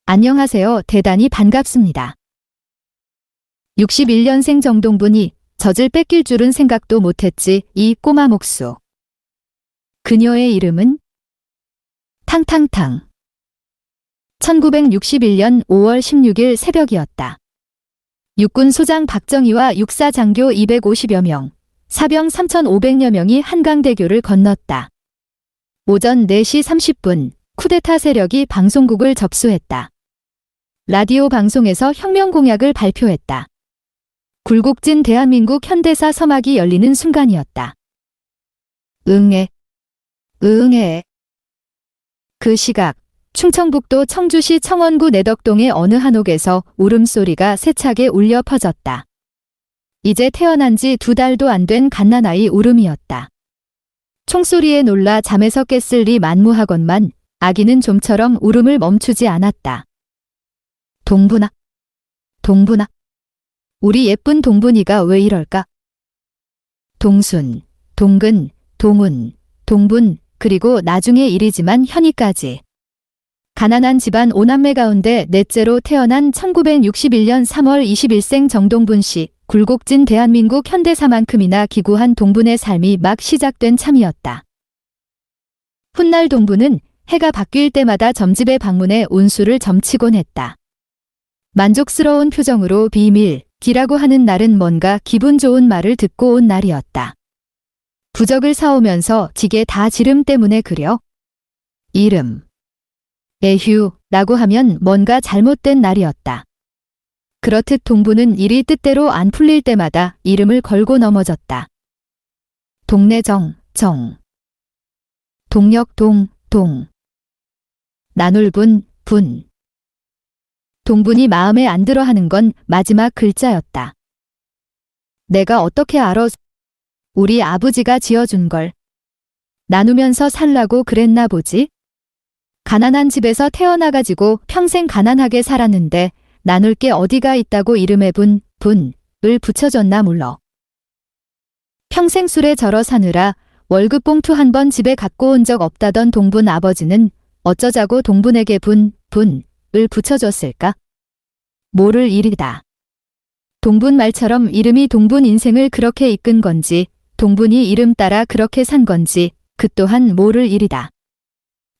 안녕하세요. 대단히 반갑습니다. 61년생 정동분이 젖을 뺏길 줄은 생각도 못했지 이 꼬마 목수. 그녀의 이름은 탕탕탕. 1961년 5월 16일 새벽이었다. 육군 소장 박정희와 육사 장교 250여 명, 사병 3,500여 명이 한강대교를 건넜다. 오전 4시 30분 쿠데타 세력이 방송국을 접수했다. 라디오 방송에서 혁명 공약을 발표했다. 굴곡진 대한민국 현대사 서막이 열리는 순간이었다. 응애, 응애. 그 시각 충청북도 청주시 청원구 내덕동의 어느 한옥에서 울음소리가 세차게 울려 퍼졌다. 이제 태어난 지 2달도 안 된 갓난아이 울음이었다. 총소리에 놀라 잠에서 깼을 리 만무하건만 아기는 좀처럼 울음을 멈추지 않았다. 동분아, 동분아. 우리 예쁜 동분이가 왜 이럴까? 동순, 동근, 동운, 동분, 그리고 나중에 일이지만 현이까지. 가난한 집안 5남매 가운데 넷째로 태어난 1961년 3월 21생 정동분 씨, 굴곡진 대한민국 현대사만큼이나 기구한 동분의 삶이 막 시작된 참이었다. 훗날 동분은 해가 바뀔 때마다 점집에 방문해 온수를 점치곤 했다. 만족스러운 표정으로 비밀이라고 하는 날은 뭔가 기분 좋은 말을 듣고 온 날이었다. 부적을 사오면서 지게 다 지름 때문에 그려? 이름. 에휴라고 하면 뭔가 잘못된 날이었다. 그렇듯 동분은 일이 뜻대로 안 풀릴 때마다 이름을 걸고 넘어졌다. 동래정, 정. 동력, 동. 나눌분, 분. 동분이 마음에 안 들어 하는 건 마지막 글자였다. 내가 어떻게 알아? 우리 아버지가 지어준 걸. 나누면서 살라고 그랬나 보지? 가난한 집에서 태어나가지고 평생 가난하게 살았는데 나눌 게 어디가 있다고 이름에 분을 붙여줬나 몰라. 평생 술에 절어 사느라 월급 봉투 한 번 집에 갖고 온 적 없다던 동분 아버지는 어쩌자고 동분에게 분을 붙여줬을까? 모를 일이다. 동분 말처럼 이름이 동분 인생을 그렇게 이끈 건지, 동분이 이름 따라 그렇게 산 건지, 그 또한 모를 일이다.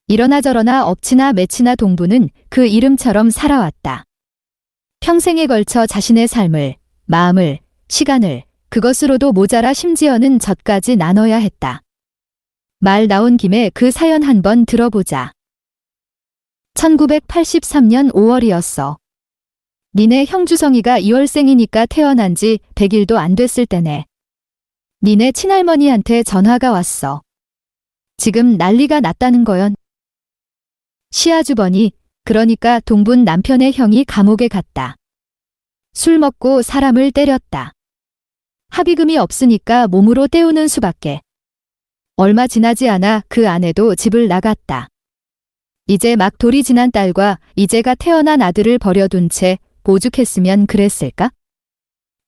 이러나 저러나 엎치나 매치나 동분은 그 이름처럼 살아왔다. 평생에 걸쳐 자신의 삶을, 마음을, 시간을, 그것으로도 모자라 심지어는 젖까지 나눠야 했다. 말 나온 김에 그 사연 한번 들어보자. 1983년 5월이었어. 니네 형주성이가 2월생이니까 태어난 지 100일도 안 됐을 때네. 니네 친할머니한테 전화가 왔어. 지금 난리가 났다는 거연. 시아주버니, 그러니까 동분 남편의 형이 감옥에 갔다. 술 먹고 사람을 때렸다. 합의금이 없으니까 몸으로 때우는 수밖에. 얼마 지나지 않아 그 아내도 집을 나갔다. 이제 막 돌이 지난 딸과 이제가 태어난 아들을 버려둔 채 오죽했으면 그랬을까?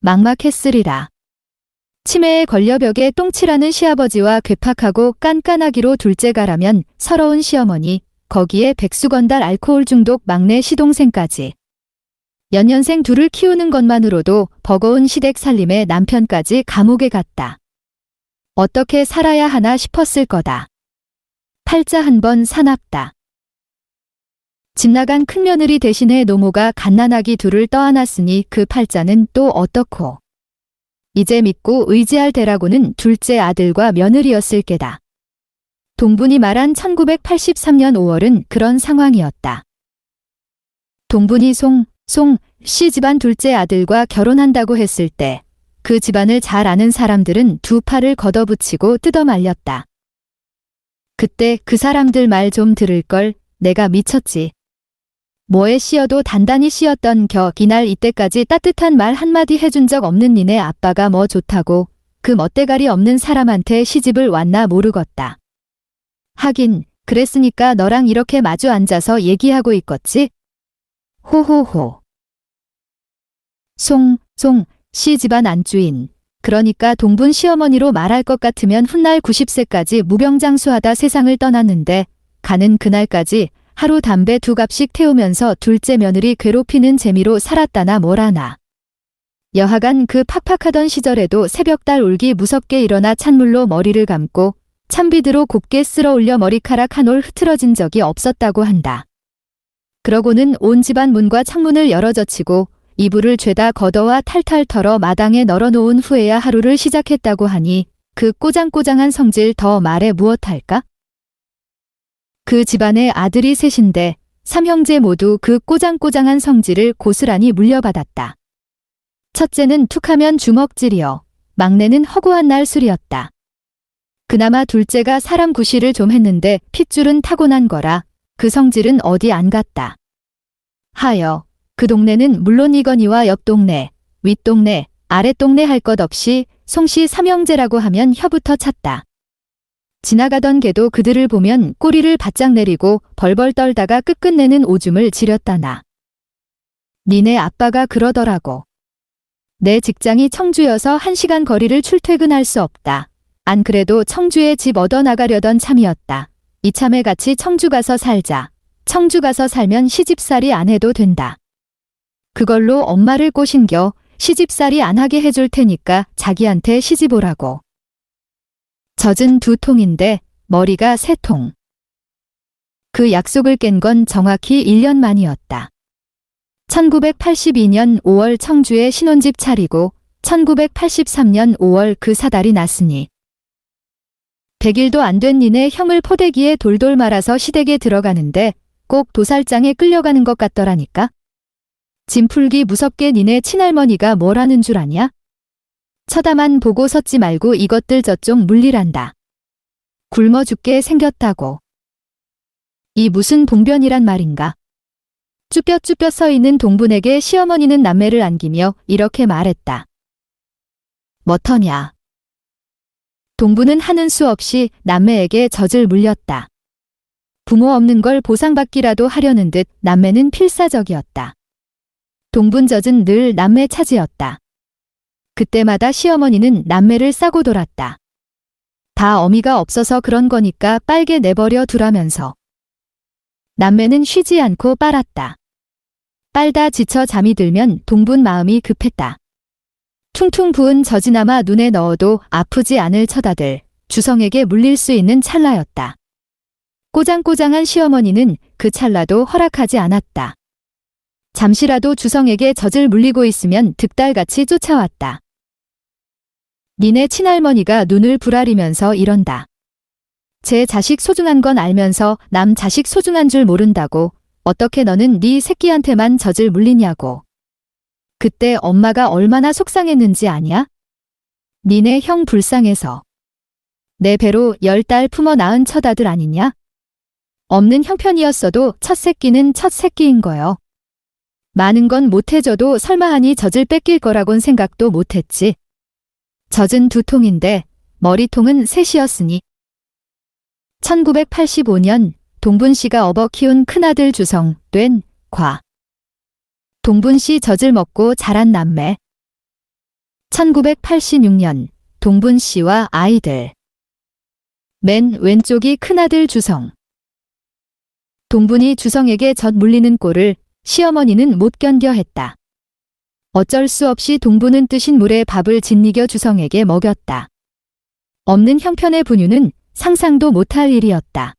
막막했으리라. 치매에 걸려 벽에 똥칠하는 시아버지와 괴팍하고 깐깐하기로 둘째가라면 서러운 시어머니, 거기에 백수건달 알코올 중독 막내 시동생까지. 연년생 둘을 키우는 것만으로도 버거운 시댁 살림에 남편까지 감옥에 갔다. 어떻게 살아야 하나 싶었을 거다. 팔자 한 번 사납다. 집 나간 큰며느리 대신에 노모가 갓난아기 둘을 떠안았으니 그 팔자는 또 어떻고. 이제 믿고 의지할 대라고는 둘째 아들과 며느리였을 게다. 동분이 말한 1983년 5월은 그런 상황이었다. 동분이 송 씨 집안 둘째 아들과 결혼한다고 했을 때 그 집안을 잘 아는 사람들은 두 팔을 걷어붙이고 뜯어말렸다. 그때 그 사람들 말 좀 들을 걸 내가 미쳤지. 뭐에 씌어도 단단히 씌었던 이날 이때까지 따뜻한 말 한마디 해준 적 없는 니네 아빠가 뭐 좋다고 그 멋대가리 없는 사람한테 시집을 왔나 모르겠다. 하긴 그랬으니까 너랑 이렇게 마주 앉아서 얘기하고 있겠지? 호호호. 씨 집안 안주인. 그러니까 동분 시어머니로 말할 것 같으면 훗날 90세까지 무병장수하다 세상을 떠났는데 가는 그날까지 하루 담배 2갑씩 태우면서 둘째 며느리 괴롭히는 재미로 살았다나 뭐라나. 여하간 그 팍팍하던 시절에도 새벽달 울기 무섭게 일어나 찬물로 머리를 감고 찬비드로 곱게 쓸어 올려 머리카락 한 올 흐트러진 적이 없었다고 한다. 그러고는 온 집안 문과 창문을 열어젖히고 이불을 죄다 걷어와 탈탈 털어 마당에 널어놓은 후에야 하루를 시작했다고 하니 그 꼬장꼬장한 성질 더 말해 무엇할까? 그 집안에 아들이 셋인데 3형제 모두 그 꼬장꼬장한 성질을 고스란히 물려받았다. 첫째는 툭하면 주먹질이요. 막내는 허구한 날술이었다. 그나마 둘째가 사람 구실을 좀 했는데 핏줄은 타고난 거라 그 성질은 어디 안 갔다. 하여 그 동네는 물론이거니와 옆 동네, 윗 동네, 아랫 동네 할 것 없이 송씨 삼형제라고 하면 혀부터 찼다. 지나가던 개도 그들을 보면 꼬리를 바짝 내리고 벌벌 떨다가 끝끝내는 오줌을 지렸다나. 니네 아빠가 그러더라고. 내 직장이 청주여서 1시간 거리를 출퇴근할 수 없다. 안 그래도 청주에 집 얻어 나가려던 참이었다. 이참에 같이 청주 가서 살자. 청주 가서 살면 시집살이 안 해도 된다. 그걸로 엄마를 꼬신겨 시집살이 안 하게 해줄 테니까 자기한테 시집 오라고. 젖은 2통인데 머리가 3통. 그 약속을 깬 건 정확히 1년 만이었다. 1982년 5월 청주에 신혼집 차리고 1983년 5월 그 사달이 났으니 100일도 안 된 니네 형을 포대기에 돌돌 말아서 시댁에 들어가는데 꼭 도살장에 끌려가는 것 같더라니까. 짐풀기 무섭게 니네 친할머니가 뭘 하는 줄 아냐? 쳐다만 보고 섰지 말고 이것들 저쪽 물리란다. 굶어 죽게 생겼다고. 이 무슨 봉변이란 말인가? 쭈뼛쭈뼛 서 있는 동분에게 시어머니는 남매를 안기며 이렇게 말했다. 뭐터냐. 동분은 하는 수 없이 남매에게 젖을 물렸다. 부모 없는 걸 보상받기라도 하려는 듯 남매는 필사적이었다. 동분 젖은 늘 남매 차지였다. 그때마다 시어머니는 남매를 싸고 돌았다. 다 어미가 없어서 그런 거니까 빨게 내버려 두라면서. 남매는 쉬지 않고 빨았다. 빨다 지쳐 잠이 들면 동분 마음이 급했다. 퉁퉁 부은 젖이나마 눈에 넣어도 아프지 않을 처다들 주성에게 물릴 수 있는 찰나였다. 꼬장꼬장한 시어머니는 그 찰나도 허락하지 않았다. 잠시라도 주성에게 젖을 물리고 있으면 득달같이 쫓아왔다. 니네 친할머니가 눈을 부라리면서 이런다. 제 자식 소중한 건 알면서 남 자식 소중한 줄 모른다고 어떻게 너는 네 새끼한테만 젖을 물리냐고. 그때 엄마가 얼마나 속상했는지 아냐? 니네 형 불쌍해서. 내 배로 10달 품어 낳은 처다들 아니냐? 없는 형편이었어도 첫 새끼는 첫 새끼인 거요. 많은 건 못해줘도 설마하니 젖을 뺏길 거라곤 생각도 못했지. 젖은 2통인데 머리통은 3이었으니. 1985년 동분씨가 업어 키운 큰아들 주성, 된 과. 동분씨 젖을 먹고 자란 남매. 1986년 동분씨와 아이들. 맨 왼쪽이 큰아들 주성. 동분이 주성에게 젖 물리는 꼴을 시어머니는 못 견뎌 했다. 어쩔 수 없이 동분은 뜨신 물에 밥을 짓이겨 주성에게 먹였다. 없는 형편의 분유는 상상도 못할 일이었다.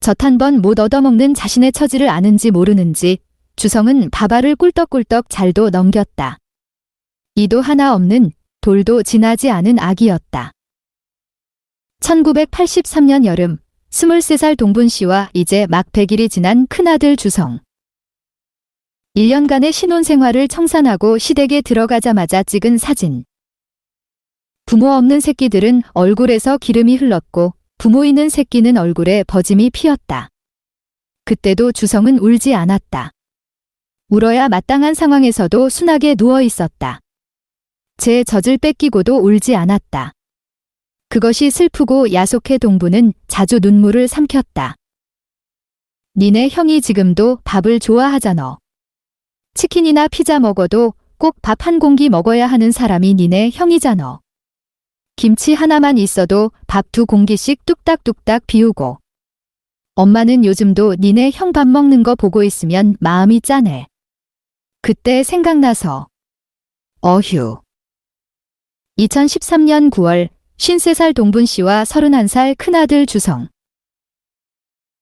젖 한 번 못 얻어먹는 자신의 처지를 아는지 모르는지 주성은 밥알을 꿀떡꿀떡 잘도 넘겼다. 이도 하나 없는 돌도 지나지 않은 아기였다. 1983년 여름 23살 동분씨와 이제 막 100일이 지난 큰아들 주성. 1년간의 신혼생활을 청산하고 시댁에 들어가자마자 찍은 사진. 부모 없는 새끼들은 얼굴에서 기름이 흘렀고 부모 있는 새끼는 얼굴에 버짐이 피었다. 그때도 주성은 울지 않았다. 울어야 마땅한 상황에서도 순하게 누워 있었다. 제 젖을 뺏기고도 울지 않았다. 그것이 슬프고 야속해 동부는 자주 눈물을 삼켰다. 니네 형이 지금도 밥을 좋아하잖아. 치킨이나 피자 먹어도 꼭 밥 한 공기 먹어야 하는 사람이 니네 형이잖아. 김치 하나만 있어도 밥 2공기씩 뚝딱뚝딱 비우고. 엄마는 요즘도 니네 형 밥 먹는 거 보고 있으면 마음이 짠해. 그때 생각나서. 어휴. 2013년 9월 53살 동분 씨와 31살 큰아들 주성.